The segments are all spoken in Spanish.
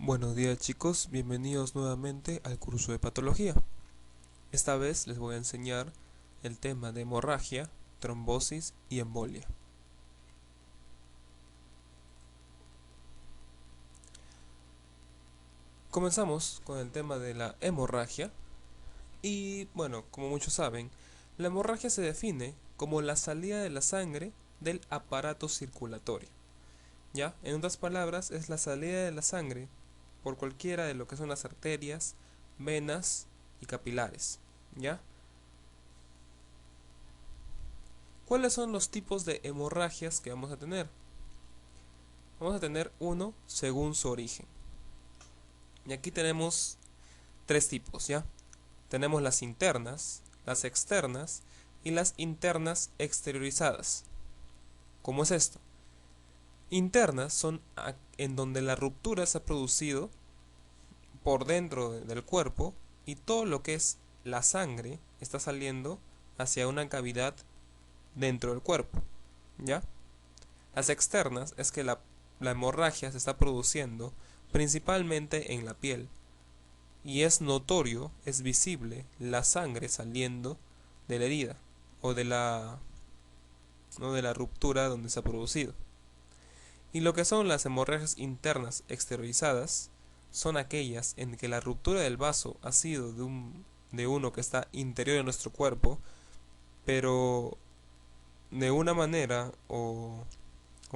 Buenos días chicos, bienvenidos nuevamente al curso de patología. Esta vez les voy a enseñar el tema de hemorragia, trombosis y embolia. Comenzamos con el tema de la hemorragia y bueno, como muchos saben, la hemorragia se define como la salida de la sangre del aparato circulatorio. ¿Ya? En otras palabras, es la salida de la sangre por cualquiera de lo que son las arterias, venas y capilares. ¿Ya? ¿Cuáles son los tipos de hemorragias que vamos a tener? Vamos a tener uno según su origen. Y aquí tenemos tres tipos, ¿ya? Tenemos las internas, las externas y las internas exteriorizadas. ¿Cómo es esto? Internas son en donde la ruptura se ha producido por dentro del cuerpo y todo lo que es la sangre está saliendo hacia una cavidad dentro del cuerpo, ¿ya? Las externas es que la hemorragia se está produciendo principalmente en la piel y es notorio, es visible la sangre saliendo de la herida o de la ruptura donde se ha producido. Y lo que son las hemorragias internas exteriorizadas son aquellas en que la ruptura del vaso ha sido de uno que está interior de nuestro cuerpo, pero de una manera o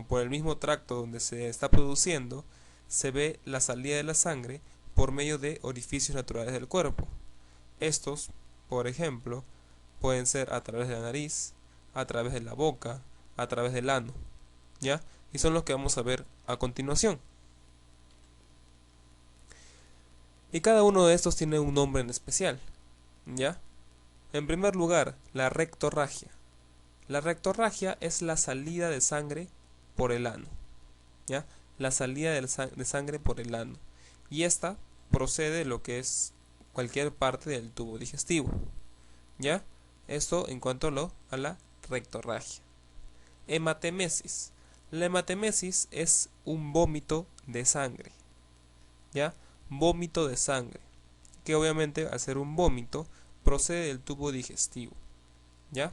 por el mismo tracto donde se está produciendo, se ve la salida de la sangre por medio de orificios naturales del cuerpo. Estos, por ejemplo, pueden ser a través de la nariz, a través de la boca, a través del ano, ¿ya? Y son los que vamos a ver a continuación. Y cada uno de estos tiene un nombre en especial, ¿ya? En primer lugar, la rectorragia. La rectorragia es la salida de sangre por el ano, ¿ya? La salida de sangre por el ano. Y esta procede de lo que es cualquier parte del tubo digestivo, ¿ya? Esto en cuanto a la rectorragia. Hematemesis. La hematemesis es un vómito de sangre, ¿ya? Vómito de sangre, que obviamente al ser un vómito procede del tubo digestivo, ¿ya?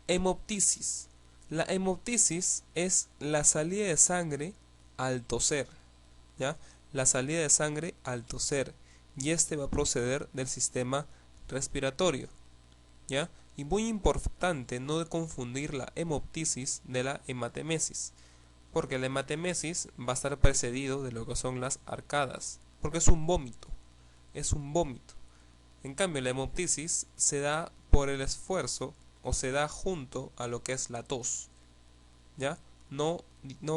Hemoptisis. La hemoptisis es la salida de sangre al toser, ¿ya? La salida de sangre al toser, y este va a proceder del sistema respiratorio, ¿ya? Y muy importante no confundir la hemoptisis de la hematemesis, porque la hematemesis va a estar precedido de lo que son las arcadas, porque es un vómito, es un vómito. En cambio, la hemoptisis se da por el esfuerzo o se da junto a lo que es la tos, ¿ya? No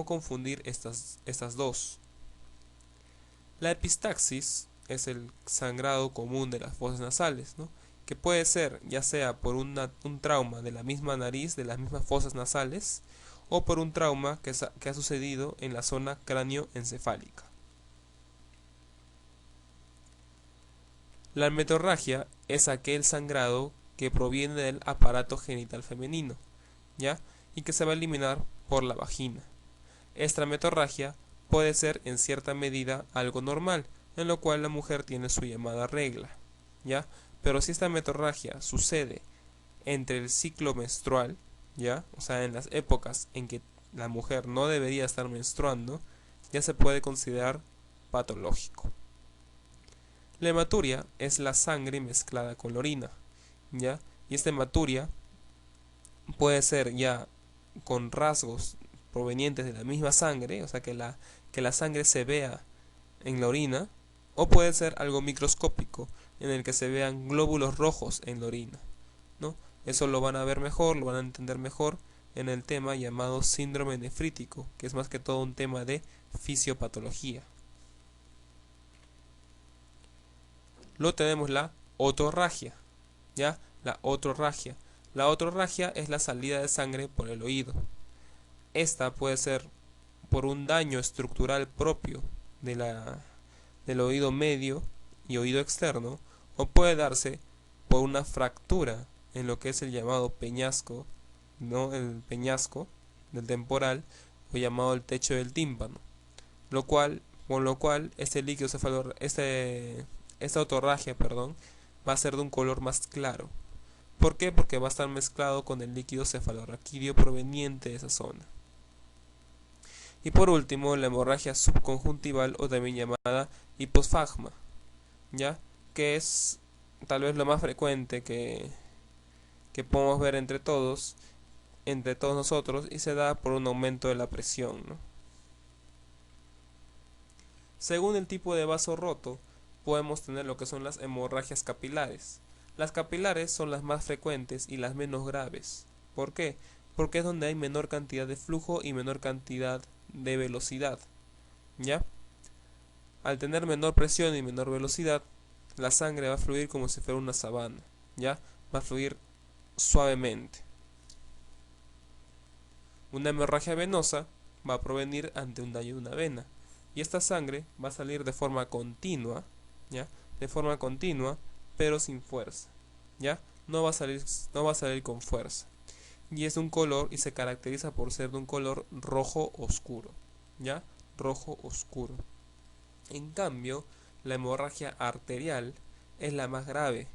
confundir estas dos. La epistaxis es el sangrado común de las fosas nasales, ¿no? Que puede ser ya sea por un trauma de la misma nariz, de las mismas fosas nasales, o por un trauma que ha sucedido en la zona cráneoencefálica. La metorragia es aquel sangrado que proviene del aparato genital femenino, ¿ya? Y que se va a eliminar por la vagina. Esta metorragia puede ser en cierta medida algo normal, en lo cual la mujer tiene su llamada regla, ¿ya? Pero si esta metorragia sucede entre el ciclo menstrual, ¿ya? O sea, en las épocas en que la mujer no debería estar menstruando, ya se puede considerar patológico. La hematuria es la sangre mezclada con la orina, ¿ya? Y esta hematuria puede ser ya con rasgos provenientes de la misma sangre, o sea que la sangre se vea en la orina, o puede ser algo microscópico, en el que se vean glóbulos rojos en la orina, ¿no? Eso lo van a ver mejor, lo van a entender mejor en el tema llamado síndrome nefrítico, que es más que todo un tema de fisiopatología. Luego tenemos la otorragia, ¿ya? La otorragia. La otorragia es la salida de sangre por el oído. Esta puede ser por un daño estructural propio del oído medio y oído externo, o puede darse por una fractura en lo que es el llamado peñasco, ¿no? El peñasco del temporal, o llamado el techo del tímpano, con lo cual este líquido esta otorragia, perdón, va a ser de un color más claro. ¿Por qué? Porque va a estar mezclado con el líquido cefalorraquídeo proveniente de esa zona. Y por último, la hemorragia subconjuntival, o también llamada hiposfagma, ¿ya? Que es tal vez lo más frecuente que podemos ver entre todos nosotros, y se da por un aumento de la presión, ¿no? Según el tipo de vaso roto, podemos tener lo que son las hemorragias capilares. Las capilares son las más frecuentes y las menos graves. ¿Por qué? Porque es donde hay menor cantidad de flujo y menor cantidad de velocidad, ¿ya? Al tener menor presión y menor velocidad, la sangre va a fluir como si fuera una sabana, ¿ya? Va a fluir suavemente. Una hemorragia venosa va a provenir ante un daño de una vena, y esta sangre va a salir de forma continua, ¿ya? De forma continua, pero sin fuerza, ¿ya? No va a salir con fuerza. Y es de un color, y se caracteriza por ser de un color rojo oscuro, ¿ya? Rojo oscuro. En cambio, la hemorragia arterial es la más grave.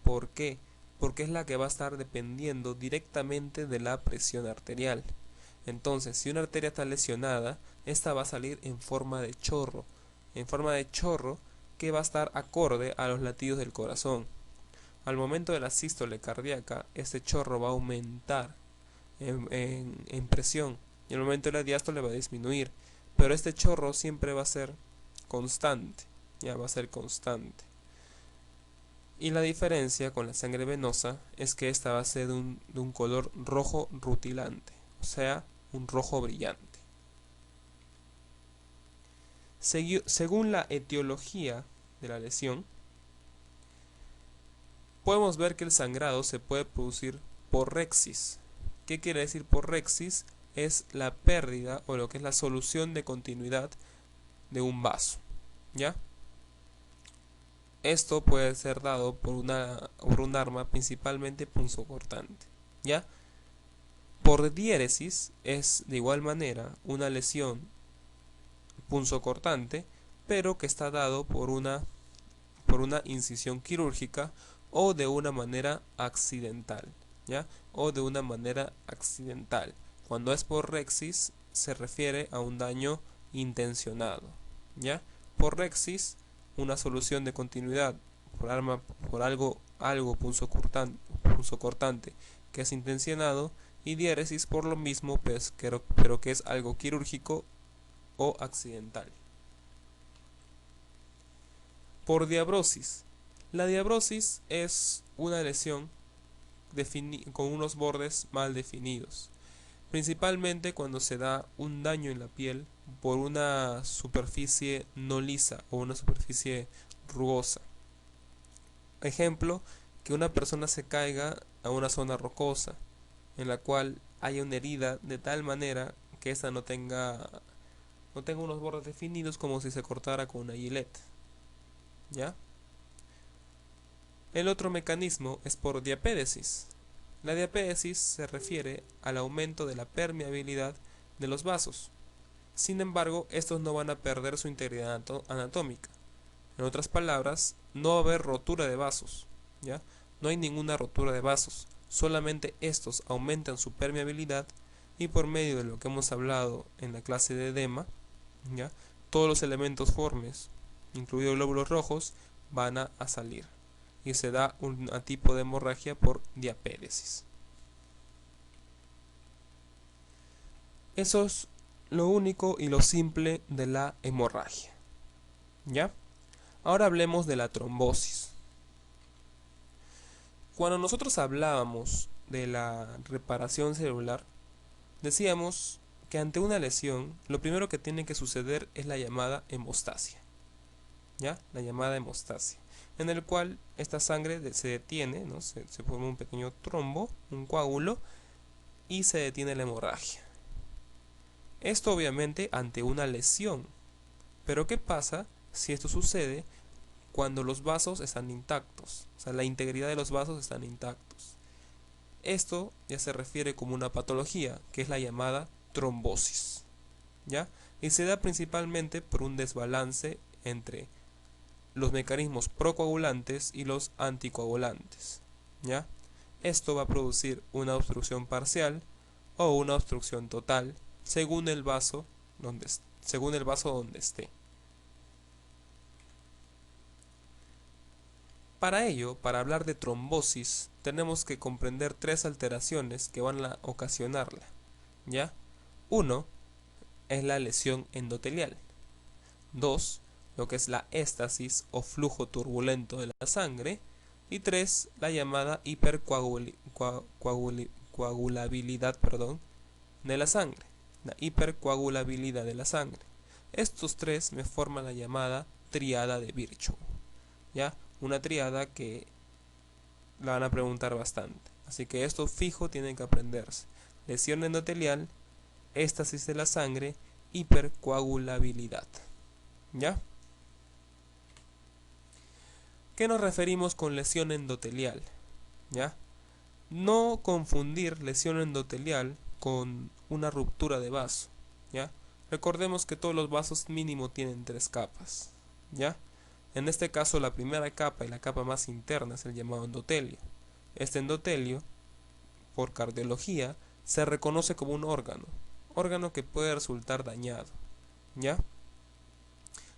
¿Por qué? Porque es la que va a estar dependiendo directamente de la presión arterial. Entonces, si una arteria está lesionada, esta va a salir en forma de chorro, que va a estar acorde a los latidos del corazón. Al momento de la sístole cardíaca, este chorro va a aumentar en presión, y al momento de la diástole va a disminuir, pero este chorro siempre va a ser constante, ya va a ser constante. Y la diferencia con la sangre venosa es que esta va a ser de un color rojo rutilante, o sea, un rojo brillante. Según la etiología de la lesión, podemos ver que el sangrado se puede producir por rexis. ¿Qué quiere decir por rexis? Es la pérdida, o lo que es la solución de continuidad de un vaso, ¿ya? Esto puede ser dado por un arma principalmente punzocortante, ¿ya? Por diéresis es de igual manera una lesión punzocortante, pero que está dado por una incisión quirúrgica o de una manera accidental, ¿ya? O de una manera accidental. Cuando es por rexis se refiere a un daño intencionado, ¿ya? Por rexis, una solución de continuidad por algo punzocortante que es intencionado, y diéresis por lo mismo, pues, pero que es algo quirúrgico o accidental. Por diabrosis. La diabrosis es una lesión con unos bordes mal definidos, principalmente cuando se da un daño en la piel por una superficie no lisa o una superficie rugosa. Ejemplo, que una persona se caiga a una zona rocosa en la cual haya una herida de tal manera que esta no tenga unos bordes definidos, como si se cortara con una gilete, ¿ya? El otro mecanismo es por diapédesis. La diapédesis se refiere al aumento de la permeabilidad de los vasos. Sin embargo, estos no van a perder su integridad anatómica. En otras palabras, no va a haber rotura de vasos, ¿ya? No hay ninguna rotura de vasos, solamente estos aumentan su permeabilidad, y por medio de lo que hemos hablado en la clase de edema, ¿ya? Todos los elementos formes, incluidos glóbulos rojos, van a salir, y se da un tipo de hemorragia por diapédesis. Eso es lo único y lo simple de la hemorragia, ¿ya? Ahora hablemos de la trombosis. Cuando nosotros hablábamos de la reparación celular, decíamos que ante una lesión, lo primero que tiene que suceder es la llamada hemostasia, ¿ya? La llamada hemostasia, en el cual esta sangre se detiene, ¿no? Se forma un pequeño trombo, un coágulo, y se detiene la hemorragia. Esto obviamente ante una lesión. Pero ¿qué pasa si esto sucede cuando los vasos están intactos? O sea, la integridad de los vasos están intactos. Esto ya se refiere como una patología, que es la llamada trombosis, ¿ya? y se da principalmente por un desbalance entre los mecanismos procoagulantes y los anticoagulantes, ¿ya? Esto va a producir una obstrucción parcial o una obstrucción total según el vaso donde esté. Para ello, para hablar de trombosis, tenemos que comprender tres alteraciones que van a ocasionarla, ¿ya? 1 es la lesión endotelial. 2, lo que es la éstasis o flujo turbulento de la sangre. Y 3, la llamada hipercoagulabilidad de la sangre. La hipercoagulabilidad de la sangre. Estos tres me forman la llamada triada de Virchow, ¿ya? Una triada que la van a preguntar bastante. Así que esto fijo tienen que aprenderse. Lesión endotelial, éstasis de la sangre, hipercoagulabilidad, ¿ya? ¿Qué nos referimos con lesión endotelial? ¿Ya? No confundir lesión endotelial con una ruptura de vaso, ¿ya? Recordemos que todos los vasos mínimo tienen 3 capas, ¿ya? En este caso la primera capa y la capa más interna es el llamado endotelio. Este endotelio, por cardiología, se reconoce como un órgano que puede resultar dañado, ¿ya?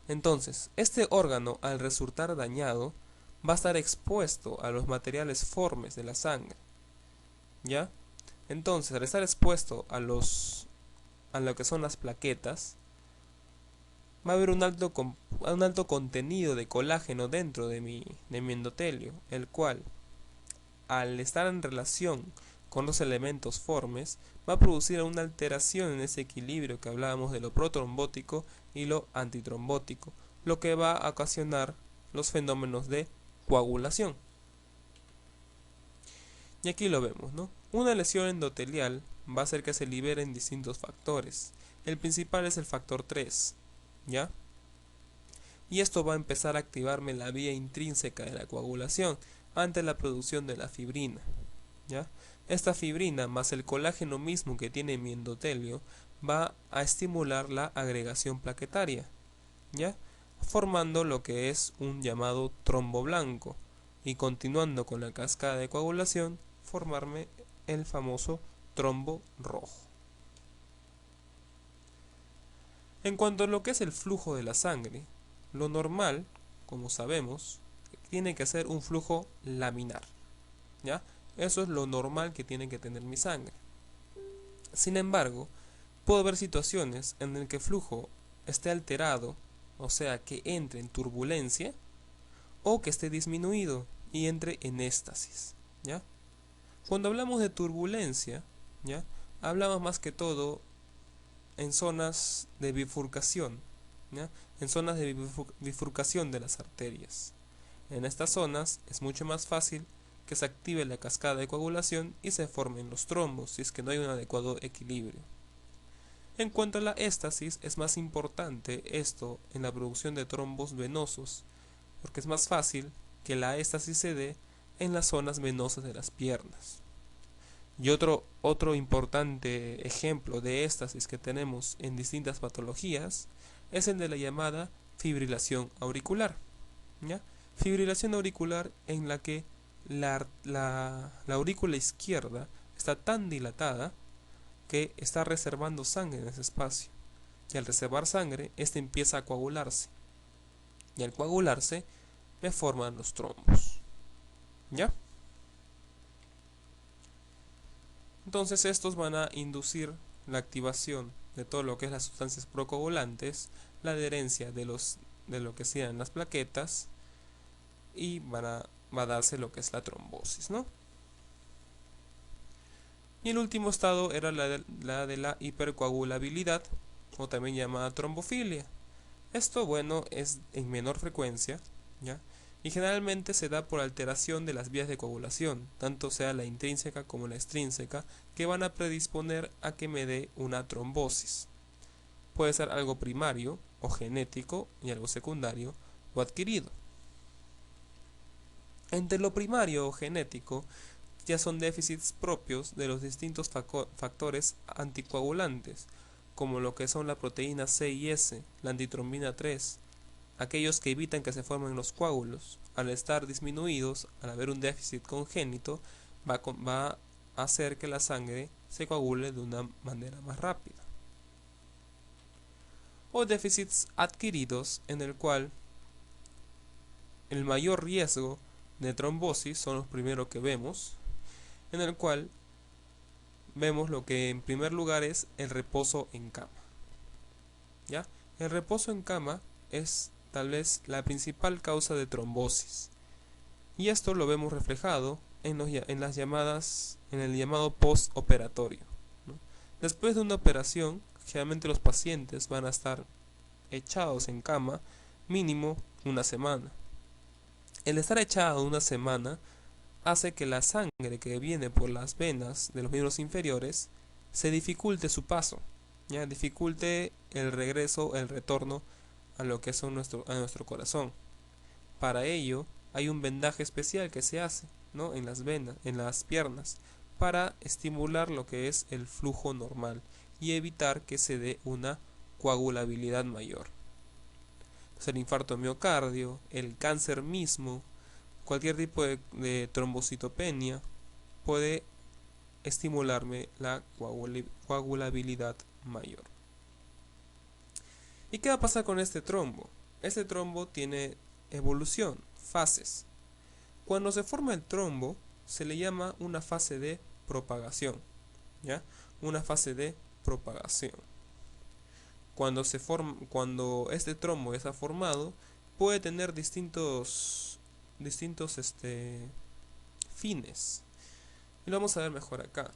Entonces, este órgano al resultar dañado va a estar expuesto a los materiales formes de la sangre, ¿ya? Entonces, al estar expuesto a lo que son las plaquetas, va a haber un alto contenido de colágeno dentro de mi endotelio, el cual, al estar en relación con los elementos formes, va a producir una alteración en ese equilibrio que hablábamos de lo protrombótico y lo antitrombótico, lo que va a ocasionar los fenómenos de coagulación. Y aquí lo vemos, ¿no? Una lesión endotelial va a hacer que se liberen distintos factores. El principal es el factor 3, ¿ya? Y esto va a empezar a activarme la vía intrínseca de la coagulación ante la producción de la fibrina, ¿ya? Esta fibrina más el colágeno mismo que tiene mi endotelio va a estimular la agregación plaquetaria, ¿ya? Formando lo que es un llamado trombo blanco y continuando con la cascada de coagulación formarme el famoso trombo rojo. En cuanto a lo que es el flujo de la sangre, lo normal, como sabemos, tiene que ser un flujo laminar, ¿ya? Eso es lo normal que tiene que tener mi sangre. Sin embargo, puede haber situaciones en las que el flujo esté alterado, o sea, que entre en turbulencia, o que esté disminuido y entre en éstasis, ¿ya? Cuando hablamos de turbulencia, ¿ya? Hablamos más que todo en zonas de bifurcación, ¿ya? En zonas de bifurcación de las arterias. En estas zonas es mucho más fácil que se active la cascada de coagulación y se formen los trombos si es que no hay un adecuado equilibrio. En cuanto a la éstasis, es más importante esto en la producción de trombos venosos, porque es más fácil que la éstasis se dé en las zonas venosas de las piernas. Y otro importante ejemplo de éstasis que tenemos en distintas patologías es el de la llamada fibrilación auricular, ¿ya? Fibrilación auricular en la que la aurícula izquierda está tan dilatada que está reservando sangre en ese espacio. Y al reservar sangre, este empieza a coagularse. Y al coagularse, me forman los trombos, ¿ya? Entonces estos van a inducir la activación de todo lo que es las sustancias procoagulantes, la adherencia de lo que sean las plaquetas y va a darse lo que es la trombosis, ¿no? Y el último estado era la de la hipercoagulabilidad, o también llamada trombofilia. Esto, bueno, es en menor frecuencia, ¿ya? Y generalmente se da por alteración de las vías de coagulación, tanto sea la intrínseca como la extrínseca, que van a predisponer a que me dé una trombosis. Puede ser algo primario o genético y algo secundario o adquirido. Entre lo primario o genético ya son déficits propios de los distintos factores anticoagulantes, como lo que son la proteína C y S, la antitrombina 3, aquellos que evitan que se formen los coágulos, al estar disminuidos, al haber un déficit congénito, va a hacer que la sangre se coagule de una manera más rápida. O déficits adquiridos, en el cual el mayor riesgo de trombosis son los primeros que vemos, en el cual vemos lo que en primer lugar es el reposo en cama. ¿Ya? El reposo en cama es tal vez la principal causa de trombosis. Y esto lo vemos reflejado en el llamado postoperatorio, ¿no? Después de una operación, generalmente los pacientes van a estar echados en cama mínimo una semana. El estar echado una semana hace que la sangre que viene por las venas de los miembros inferiores se dificulte su paso, ya dificulte el regreso, el retorno a lo que son a nuestro corazón. Para ello hay un vendaje especial que se hace, ¿no?, en las venas, en las piernas, para estimular lo que es el flujo normal y evitar que se dé una coagulabilidad mayor. Entonces, el infarto de miocardio, el cáncer mismo, cualquier tipo de trombocitopenia puede estimularme la coagulabilidad mayor. ¿Y qué va a pasar con este trombo? Este trombo tiene evolución, fases. Cuando se forma el trombo, se le llama una fase de propagación, ¿ya? Una fase de propagación. Cuando este trombo está formado, puede tener distintos fines. Y lo vamos a ver mejor acá.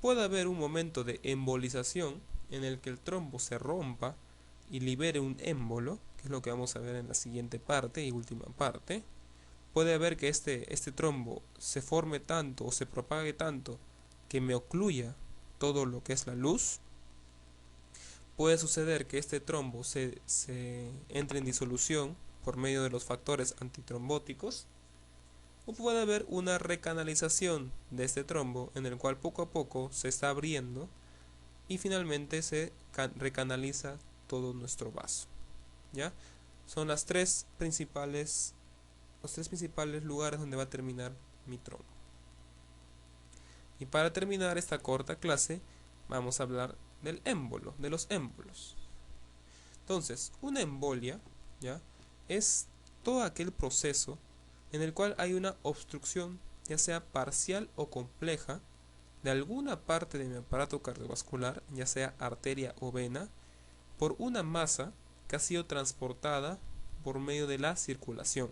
Puede haber un momento de embolización en el que el trombo se rompa y libere un émbolo, que es lo que vamos a ver en la siguiente parte y última parte. Puede haber que este trombo se forme tanto o se propague tanto que me ocluya todo lo que es la luz. Puede suceder que este trombo se entre en disolución por medio de los factores antitrombóticos. O puede haber una recanalización de este trombo en el cual poco a poco se está abriendo y finalmente se recanaliza todo nuestro vaso. ¿Ya? Son los tres principales lugares donde va a terminar mi trombo. Y para terminar esta corta clase vamos a hablar del émbolo, de los émbolos. Entonces, una embolia, ¿ya?, es todo aquel proceso en el cual hay una obstrucción, ya sea parcial o compleja, de alguna parte de mi aparato cardiovascular, ya sea arteria o vena, por una masa que ha sido transportada por medio de la circulación.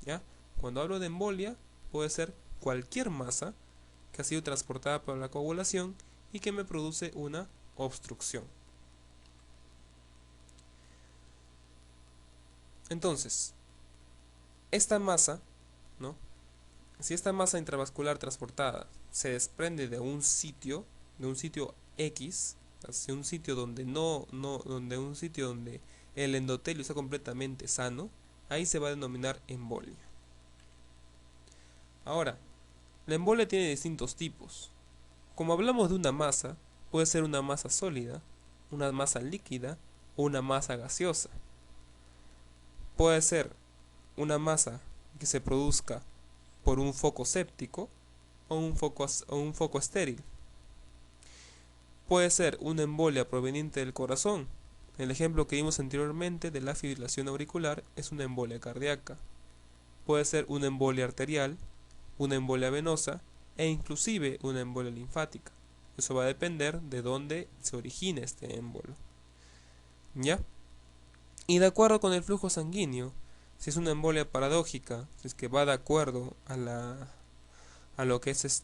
¿Ya? Cuando hablo de embolia, puede ser cualquier masa que ha sido transportada por la coagulación y que me produce una obstrucción. Entonces, esta masa, ¿no?, si esta masa intravascular transportada se desprende de un sitio X, hacia un sitio donde donde el endotelio está completamente sano, ahí se va a denominar embolia. Ahora, la embolia tiene distintos tipos. Como hablamos de una masa, puede ser una masa sólida, una masa líquida o una masa gaseosa. Puede ser una masa que se produzca por un foco séptico o un foco estéril. Puede ser una embolia proveniente del corazón. El ejemplo que vimos anteriormente de la fibrilación auricular es una embolia cardíaca. Puede ser una embolia arterial, una embolia venosa e inclusive una embolia linfática. Eso va a depender de dónde se origine este émbolo. ¿Ya? Y de acuerdo con el flujo sanguíneo, si es una embolia paradójica, si es que va de acuerdo a lo que es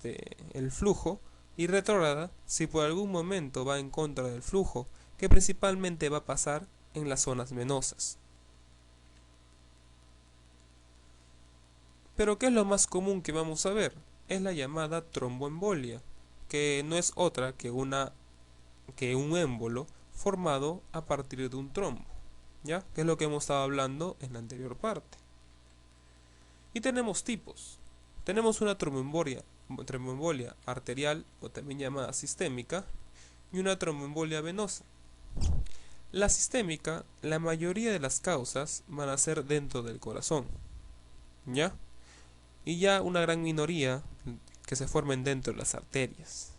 el flujo, y retrógrada si por algún momento va en contra del flujo, que principalmente va a pasar en las zonas venosas. Pero ¿qué es lo más común que vamos a ver? Es la llamada tromboembolia, que no es otra que un émbolo formado a partir de un trombo, ¿ya? Que es lo que hemos estado hablando en la anterior parte. Y tenemos tipos. Tenemos una tromboembolia arterial, o también llamada sistémica, y una tromboembolia venosa. La sistémica, la mayoría de las causas van a ser dentro del corazón, ¿ya? Y ya una gran minoría que se formen dentro de las arterias.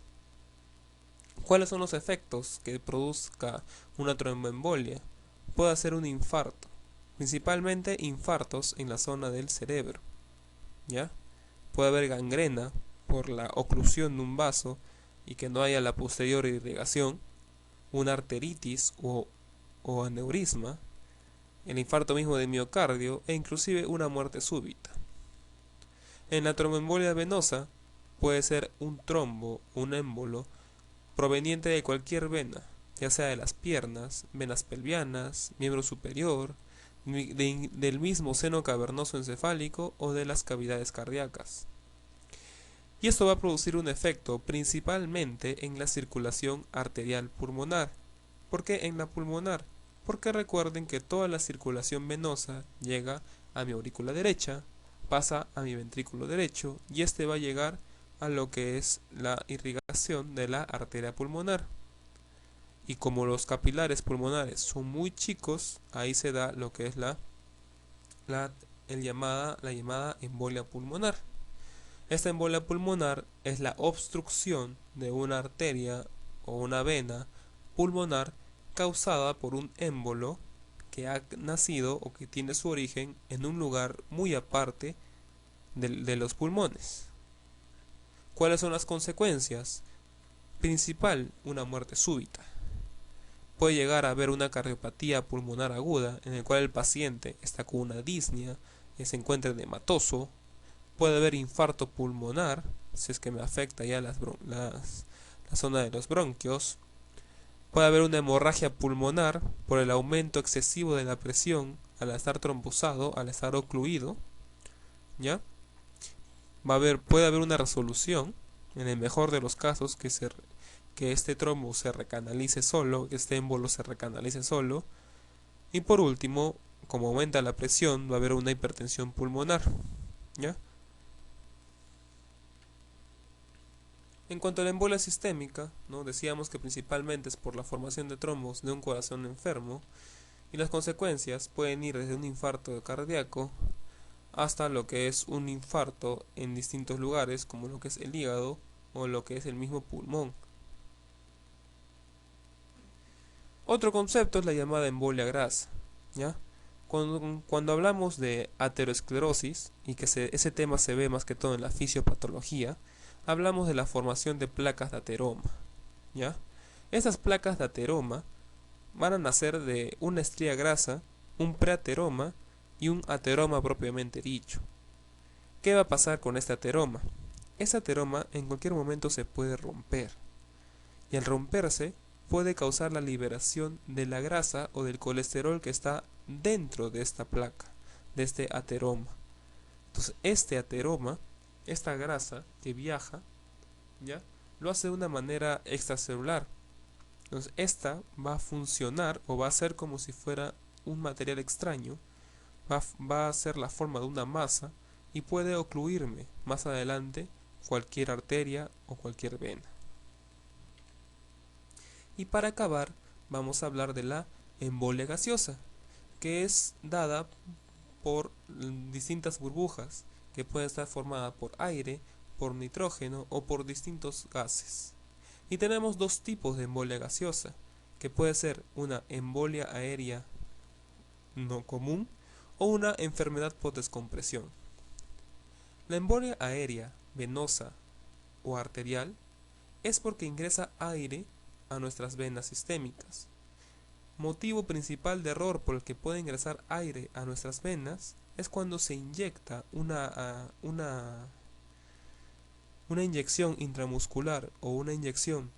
¿Cuáles son los efectos que produzca una tromboembolia? Puede ser un infarto, principalmente infartos en la zona del cerebro, ¿ya? Puede haber gangrena por la oclusión de un vaso y que no haya la posterior irrigación, una arteritis o aneurisma, el infarto mismo de miocardio e inclusive una muerte súbita. En la tromboembolia venosa puede ser un trombo, un émbolo, proveniente de cualquier vena, ya sea de las piernas, venas pelvianas, miembro superior, del mismo seno cavernoso encefálico o de las cavidades cardíacas. Y esto va a producir un efecto principalmente en la circulación arterial pulmonar. ¿Por qué en la pulmonar? Porque recuerden que toda la circulación venosa llega a mi aurícula derecha, pasa a mi ventrículo derecho y este va a llegar a lo que es la irrigación de la arteria pulmonar. Y como los capilares pulmonares son muy chicos, ahí se da lo que es la llamada embolia pulmonar. Esta embolia pulmonar es la obstrucción de una arteria o una vena pulmonar causada por un émbolo que ha nacido o que tiene su origen en un lugar muy aparte de los pulmones. ¿Cuáles son las consecuencias? Principal, una muerte súbita. Puede llegar a haber una cardiopatía pulmonar aguda en el cual el paciente está con una disnea y se encuentra edematoso. Puede haber infarto pulmonar si es que me afecta ya la zona de los bronquios. Puede haber una hemorragia pulmonar por el aumento excesivo de la presión al estar trombosado, al estar ocluido, ¿ya? Puede haber una resolución, en el mejor de los casos, que este trombo se recanalice solo, que este émbolo se recanalice solo. Y por último, como aumenta la presión, va a haber una hipertensión pulmonar, ¿ya? En cuanto a la embolia sistémica, ¿no? Decíamos que principalmente es por la formación de trombos de un corazón enfermo y las consecuencias pueden ir desde un infarto cardíaco hasta lo que es un infarto en distintos lugares como lo que es el hígado o lo que es el mismo pulmón. Otro concepto es la llamada embolia grasa, ¿ya? Cuando hablamos de aterosclerosis y que ese tema se ve más que todo en la fisiopatología, hablamos de la formación de placas de ateroma, ¿ya? Esas placas de ateroma van a nacer de una estría grasa, un preateroma y un ateroma propiamente dicho. ¿Qué va a pasar con este ateroma? Ese ateroma en cualquier momento se puede romper y al romperse puede causar la liberación de la grasa o del colesterol que está dentro de esta placa, de este ateroma. Entonces este ateroma, esta grasa que viaja, ¿ya? Lo hace de una manera extracelular. Entonces esta va a funcionar o va a ser como si fuera un material extraño, va a ser la forma de una masa y puede ocluirme más adelante cualquier arteria o cualquier vena. Y para acabar vamos a hablar de la embolia gaseosa, que es dada por distintas burbujas que pueden estar formadas por aire, por nitrógeno o por distintos gases. Y tenemos dos tipos de embolia gaseosa, que puede ser una embolia aérea no común o una enfermedad por descompresión. La embolia aérea, venosa o arterial es porque ingresa aire a nuestras venas sistémicas. Motivo principal de error por el que puede ingresar aire a nuestras venas es cuando se inyecta una inyección intramuscular o una inyección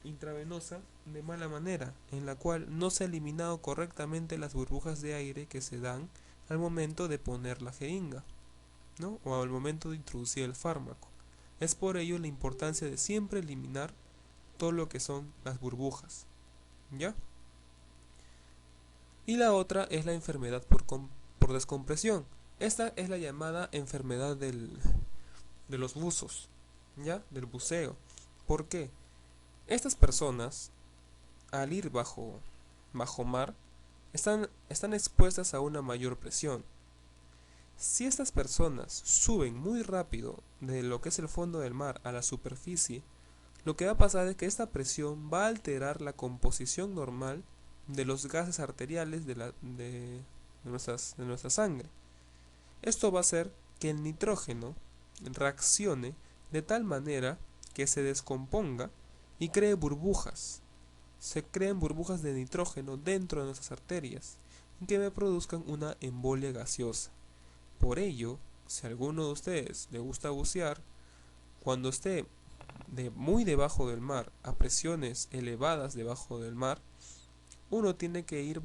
intravenosa de mala manera, en la cual no se ha eliminado correctamente las burbujas de aire que se dan al momento de poner la jeringa, ¿no? O al momento de introducir el fármaco. Es por ello la importancia de siempre eliminar todo lo que son las burbujas, ¿ya? Y la otra es la enfermedad por descompresión. Esta es la llamada enfermedad de los buzos, ¿ya? Del buceo. ¿Por qué? Estas personas al ir bajo mar, están expuestas a una mayor presión. Si estas personas suben muy rápido de lo que es el fondo del mar a la superficie, lo que va a pasar es que esta presión va a alterar la composición normal de los gases arteriales de nuestra sangre. Esto va a hacer que el nitrógeno reaccione de tal manera que se descomponga y cree burbujas. Se creen burbujas de nitrógeno dentro de nuestras arterias y que me produzcan una embolia gaseosa. Por ello, si a alguno de ustedes le gusta bucear, cuando esté muy debajo del mar, a presiones elevadas debajo del mar, uno tiene que ir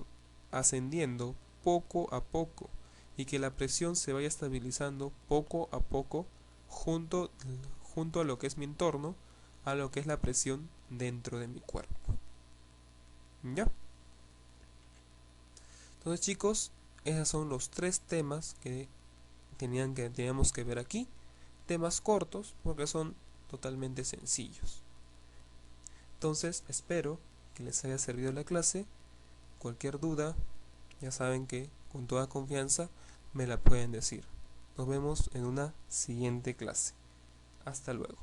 ascendiendo poco a poco y que la presión se vaya estabilizando poco a poco junto, junto a lo que es mi entorno, a lo que es la presión dentro de mi cuerpo. ¿Ya? Entonces, chicos, esos son los 3 temas que teníamos que ver aquí. Temas cortos porque son totalmente sencillos. Entonces, espero que les haya servido la clase. Cualquier duda, ya saben que con toda confianza me la pueden decir. Nos vemos en una siguiente clase. Hasta luego.